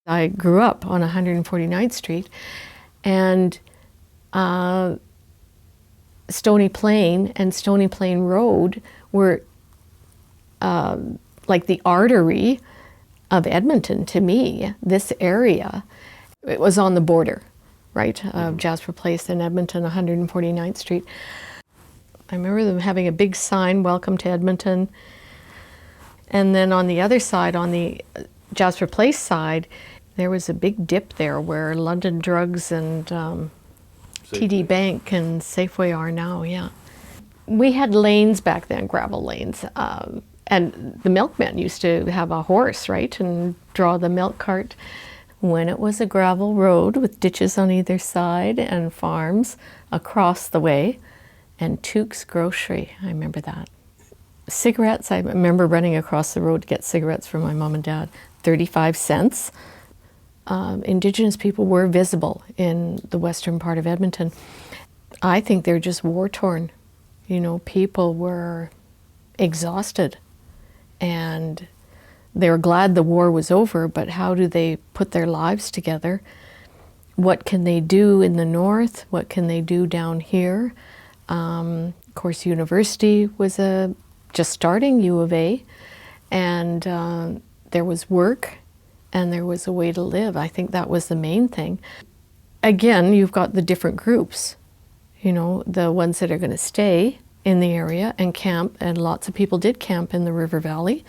I grew up on 149th Street, and Stony Plain and Stony Plain Road were like the artery of Edmonton to me. This area, it was on the border, right, of Jasper Place and Edmonton, 149th Street. I remember them having a big sign, "Welcome to Edmonton." And then on the other side, on the Jasper Place side, there was a big dip there where London Drugs and TD Bank and Safeway are now, yeah. We had lanes back then, gravel lanes. And the milkman used to have a horse, right, and draw the milk cart. When it was a gravel road with ditches on either side and farms across the way, and Tuke's Grocery, I remember that. Cigarettes, I remember running across the road to get cigarettes for my mom and dad, 35 cents. Indigenous people were visible in the western part of Edmonton. I think they're just war-torn. You know, people were exhausted and they were glad the war was over, but how do they put their lives together? What can they do in the north? What can they do down here? Of course, university was just starting, U of A, and there was work and there was a way to live. I think that was the main thing. Again, you've got the different groups, you know, the ones that are going to stay in the area and camp, and lots of people did camp in the River Valley.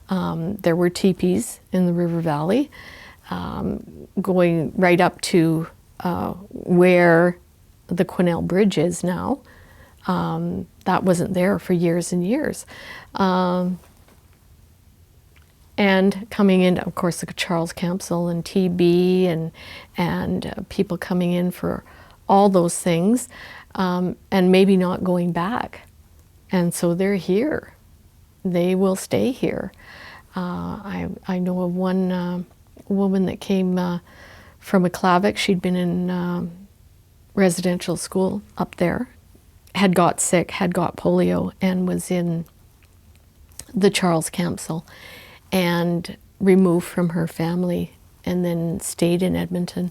There were teepees in the River Valley, going right up to where the Quesnel Bridge is now. That wasn't there for years and years. And coming in, of course, the Charles Campsell and TB and people coming in for all those things, and maybe not going back. And so they're here. They will stay here. I know of one woman that came from Aklavik. She'd been in residential school up there, had got sick, had got polio, and was in the Charles Campsell and removed from her family and then stayed in Edmonton.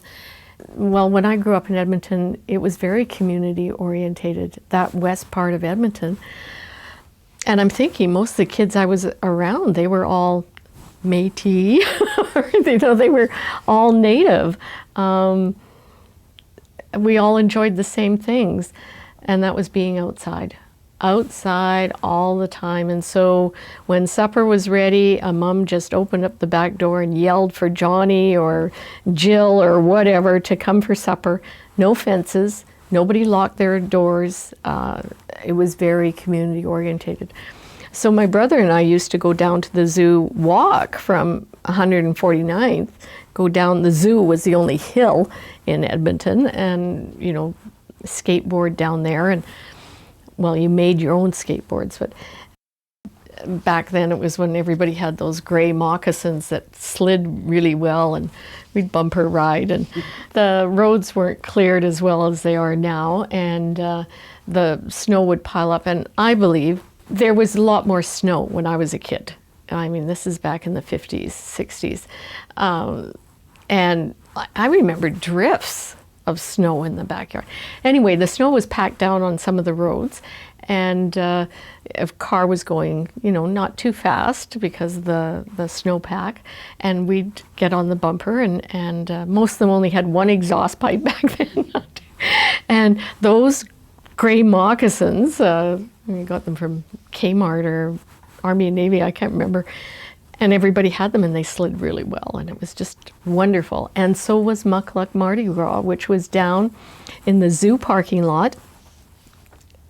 Well, when I grew up in Edmonton, it was very community orientated, that west part of Edmonton. And I'm thinking most of the kids I was around, they were all Métis, you know, they were all native. We all enjoyed the same things, and that was being outside all the time. And so when supper was ready, a mom just opened up the back door and yelled for Johnny or Jill or whatever to come for supper. No fences, nobody locked their doors. It was very community orientated. So my brother and I used to go down to the zoo, walk from 149th, go down. The zoo was the only hill in Edmonton, and, you know, skateboard down there. And well, you made your own skateboards, but back then it was when everybody had those gray moccasins that slid really well, and we'd bumper ride, and the roads weren't cleared as well as they are now, and the snow would pile up. And I believe there was a lot more snow when I was a kid. I mean, this is back in the 50s, 60s. And I remember drifts of snow in the backyard. Anyway, the snow was packed down on some of the roads, and a car was going, you know, not too fast because of the snowpack, and we'd get on the bumper, and most of them only had one exhaust pipe back then. And those gray moccasins, we got them from Kmart or Army and Navy, I can't remember, and everybody had them, and they slid really well, and it was just wonderful. And so was Mukluk Mardi Gras, which was down in the zoo parking lot.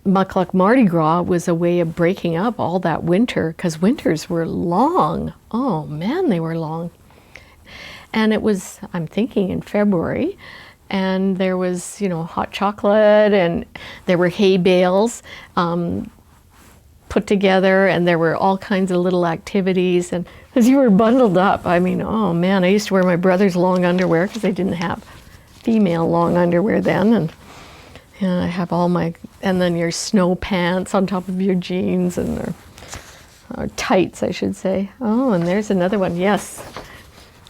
Mukluk Mardi Gras was a way of breaking up all that winter, because winters were long. Oh man, they were long. And it was, I'm thinking, in February, and there was, you know, hot chocolate, and there were hay bales put together, and there were all kinds of little activities, and as you were bundled up, I mean, oh man, I used to wear my brother's long underwear because they didn't have female long underwear then, and I have all my, and then your snow pants on top of your jeans, and or tights, I should say. Oh, and there's another one, yes.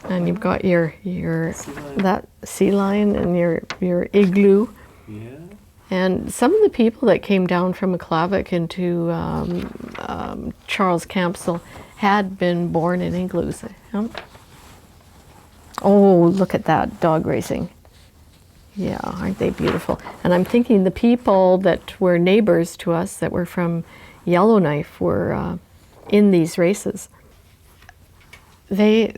And you've got your that sea lion and your igloo. Yeah. And some of the people that came down from Aklavik into Charles Campsell had been born in igloos. Oh, look at that, dog racing. Yeah, aren't they beautiful? And I'm thinking the people that were neighbors to us that were from Yellowknife were in these races. They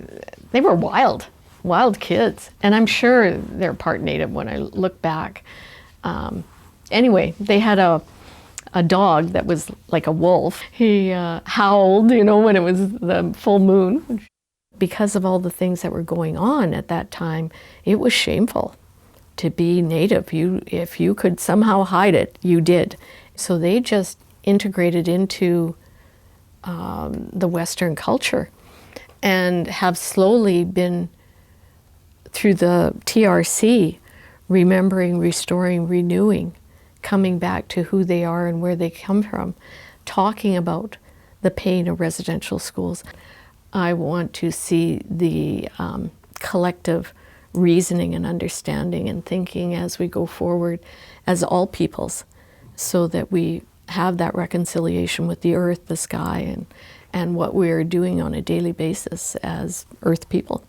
were wild kids. And I'm sure they're part native when I look back. Anyway, they had a dog that was like a wolf. He howled, when it was the full moon. Because of all the things that were going on at that time, it was shameful to be native. If you could somehow hide it, you did. So they just integrated into the Western culture and have slowly been, through the TRC, remembering, restoring, renewing, coming back to who they are and where they come from, talking about the pain of residential schools. I want to see the collective reasoning and understanding and thinking as we go forward as all peoples, so that we have that reconciliation with the earth, the sky, and what we are doing on a daily basis as earth people.